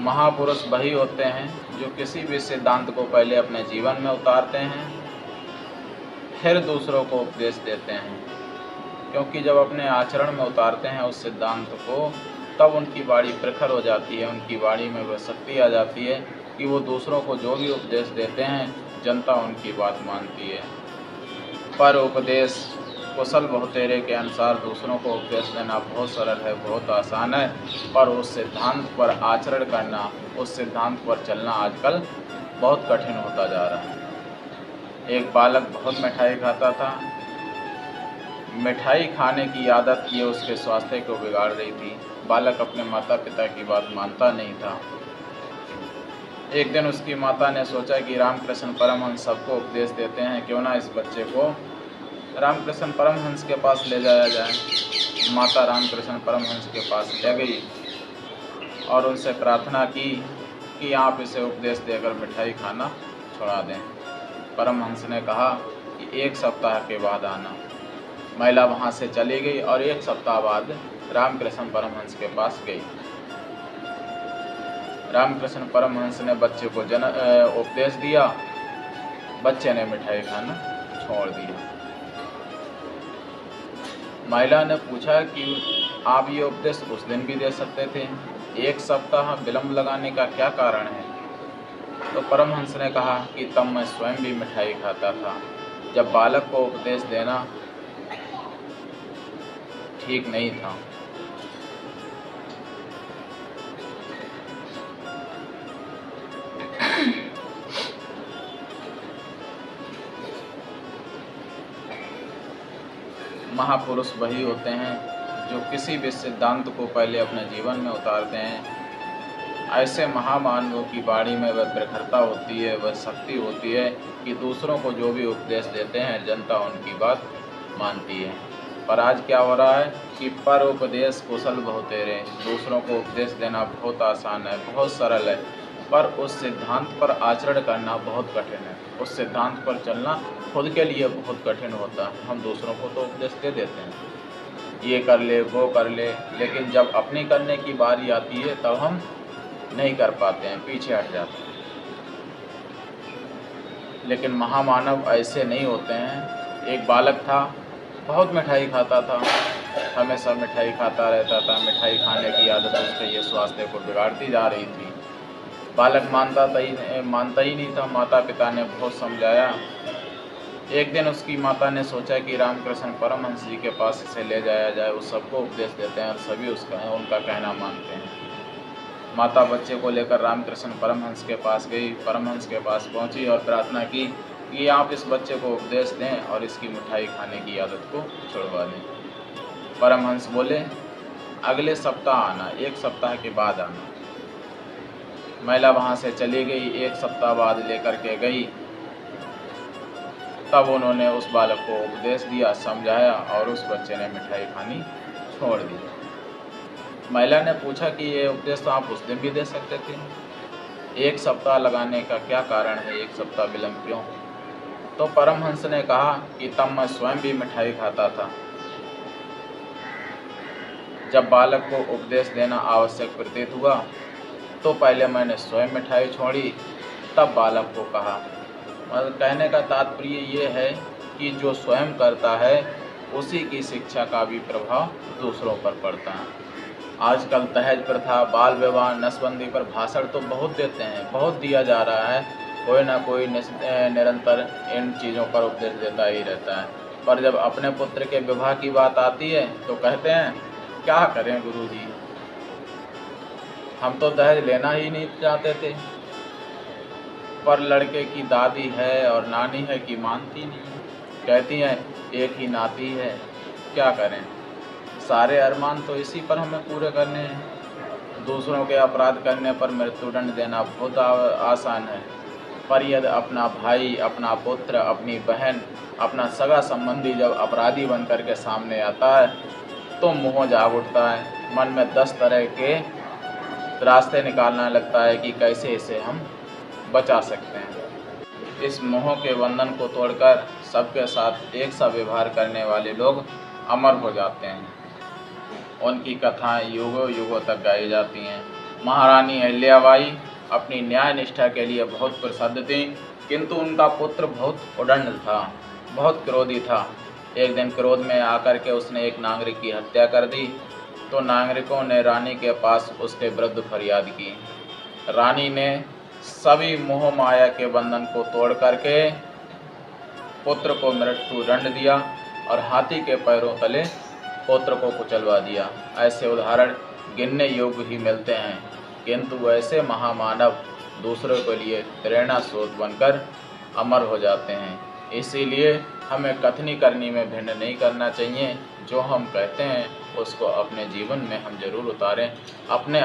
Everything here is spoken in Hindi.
महापुरुष वही होते हैं जो किसी भी सिद्धांत को पहले अपने जीवन में उतारते हैं, फिर दूसरों को उपदेश देते हैं। क्योंकि जब अपने आचरण में उतारते हैं उस सिद्धांत को, तब उनकी वाणी प्रखर हो जाती है, उनकी वाणी में वह शक्ति आ जाती है कि वो दूसरों को जो भी उपदेश देते हैं जनता उनकी बात मानती है। पर उपदेश कुशल बहुतेरे के अनुसार दूसरों को उपदेश देना बहुत सरल है, बहुत आसान है, पर उस सिद्धांत पर आचरण करना, उस सिद्धांत पर चलना आजकल बहुत कठिन होता जा रहा है। एक बालक बहुत मिठाई खाता था। मिठाई खाने की आदत ये उसके स्वास्थ्य को बिगाड़ रही थी। बालक अपने माता पिता की बात मानता नहीं था। एक दिन उसकी माता ने सोचा कि रामकृष्ण परमहंस सबको उपदेश देते हैं, क्यों ना इस बच्चे को रामकृष्ण परमहंस के पास ले जाया जाए। माता रामकृष्ण परमहंस के पास ले गई और उनसे प्रार्थना की कि आप इसे उपदेश देकर मिठाई खाना छुड़ा दें। परमहंस ने कहा कि 1 सप्ताह के बाद आना। महिला वहाँ से चली गई और 1 सप्ताह बाद रामकृष्ण परमहंस के पास गई। रामकृष्ण परमहंस ने बच्चे को उपदेश दिया। बच्चे ने मिठाई खाना छोड़ दिया। महिला ने पूछा कि आप ये उपदेश उस दिन भी दे सकते थे, 1 सप्ताह विलम्ब लगाने का क्या कारण है? तो परमहंस ने कहा कि तब मैं स्वयं भी मिठाई खाता था। जब बालक को उपदेश देना ठीक नहीं था। महापुरुष वही होते हैं जो किसी भी सिद्धांत को पहले अपने जीवन में उतारते हैं। ऐसे महामानवों की वाणी में वह प्रखरता होती है, वह शक्ति होती है कि दूसरों को जो भी उपदेश देते हैं जनता उनकी बात मानती है। पर आज क्या हो रहा है कि पर उपदेश कुशल बहुतेरे, दूसरों को उपदेश देना बहुत आसान है, बहुत सरल है, पर उस सिद्धांत पर आचरण करना बहुत कठिन है। उस सिद्धांत पर चलना खुद के लिए बहुत कठिन होता है। हम दूसरों को तो उपदेश दे देते हैं, ये कर ले, वो कर ले, लेकिन जब अपनी करने की बारी आती है तब हम नहीं कर पाते हैं, पीछे हट जाते हैं। लेकिन महामानव ऐसे नहीं होते हैं। एक बालक था, बहुत मिठाई खाता था, हमेशा मिठाई खाता रहता था। मिठाई खाने की आदत उसके ये स्वास्थ्य को बिगाड़ती जा रही थी। बालक मानता ही नहीं था। माता पिता ने बहुत समझाया। एक दिन उसकी माता ने सोचा कि रामकृष्ण परमहंस जी के पास इसे ले जाया जाए, वो सबको उपदेश देते हैं और सभी उनका कहना मानते हैं। माता बच्चे को लेकर रामकृष्ण परमहंस के पास गई। परमहंस के पास पहुंची और प्रार्थना की कि आप इस बच्चे को उपदेश दें और इसकी मिठाई खाने की आदत को छुड़वा दें। परमहंस बोले, अगले सप्ताह आना, 1 सप्ताह के बाद आना। महिला वहाँ से चली गई। 1 सप्ताह बाद लेकर के गई। तब उन्होंने उस बालक को उपदेश दिया, समझाया और उस बच्चे ने मिठाई खानी छोड़ दी। महिला ने पूछा कि ये उपदेश तो आप उस दिन भी दे सकते थे, 1 सप्ताह लगाने का क्या कारण है, 1 सप्ताह विलम्ब क्यों? तो परमहंस ने कहा कि तब मैं स्वयं भी मिठाई खाता था। जब बालक को उपदेश देना आवश्यक प्रतीत हुआ तो पहले मैंने स्वयं मिठाई छोड़ी, तब बालक को कहा। मतलब कहने का तात्पर्य ये है कि जो स्वयं करता है उसी की शिक्षा का भी प्रभाव दूसरों पर पड़ता है। आजकल दहेज प्रथा, बाल विवाह, नसबंदी पर भाषण तो बहुत देते हैं, बहुत दिया जा रहा है। कोई ना कोई निरंतर इन चीज़ों पर उपदेश देता ही रहता है। पर जब अपने पुत्र के विवाह की बात आती है तो कहते हैं, क्या करें गुरुजी, हम तो दहेज लेना ही नहीं चाहते थे। पर लड़के की दादी है और नानी है कि मानती नहीं, कहती हैं एक ही नाती है, क्या करें। सारे अरमान तो इसी पर हमें पूरे करने हैं। दूसरों के अपराध करने पर मृत्युदंड देना बहुत आसान है, पर यदि अपना भाई, अपना पुत्र, अपनी बहन, अपना सगा संबंधी जब अपराधी बन कर के सामने आता है तो मुँह जाग उठता है। मन में 10 तरह के रास्ते निकालना लगता है कि कैसे इसे हम बचा सकते हैं। इस मोह के बंधन को तोड़कर सबके साथ एक सा व्यवहार करने वाले लोग अमर हो जाते हैं। उनकी कथाएं युगों युगों तक गाई जाती हैं। महारानी अहिल्याबाई अपनी न्याय निष्ठा के लिए बहुत प्रसिद्ध थीं, किंतु उनका पुत्र बहुत उद्दंड था, बहुत क्रोधी था। एक दिन क्रोध में आकर के उसने एक नागरिक की हत्या कर दी, तो नागरिकों ने रानी के पास उसके विरुद्ध फरियाद की। रानी ने सभी मोह माया के बंधन को तोड़ करके पुत्र को मृत्यु दंड दिया और हाथी के पैरों तले पुत्र को कुचलवा दिया। ऐसे उदाहरण गिनने योग्य ही मिलते हैं, किंतु ऐसे महामानव दूसरों के लिए प्रेरणा स्रोत बनकर अमर हो जाते हैं। इसीलिए हमें कथनी करनी में भिन्न नहीं करना चाहिए। जो हम कहते हैं उसको अपने जीवन में हम जरूर उतारें, अपने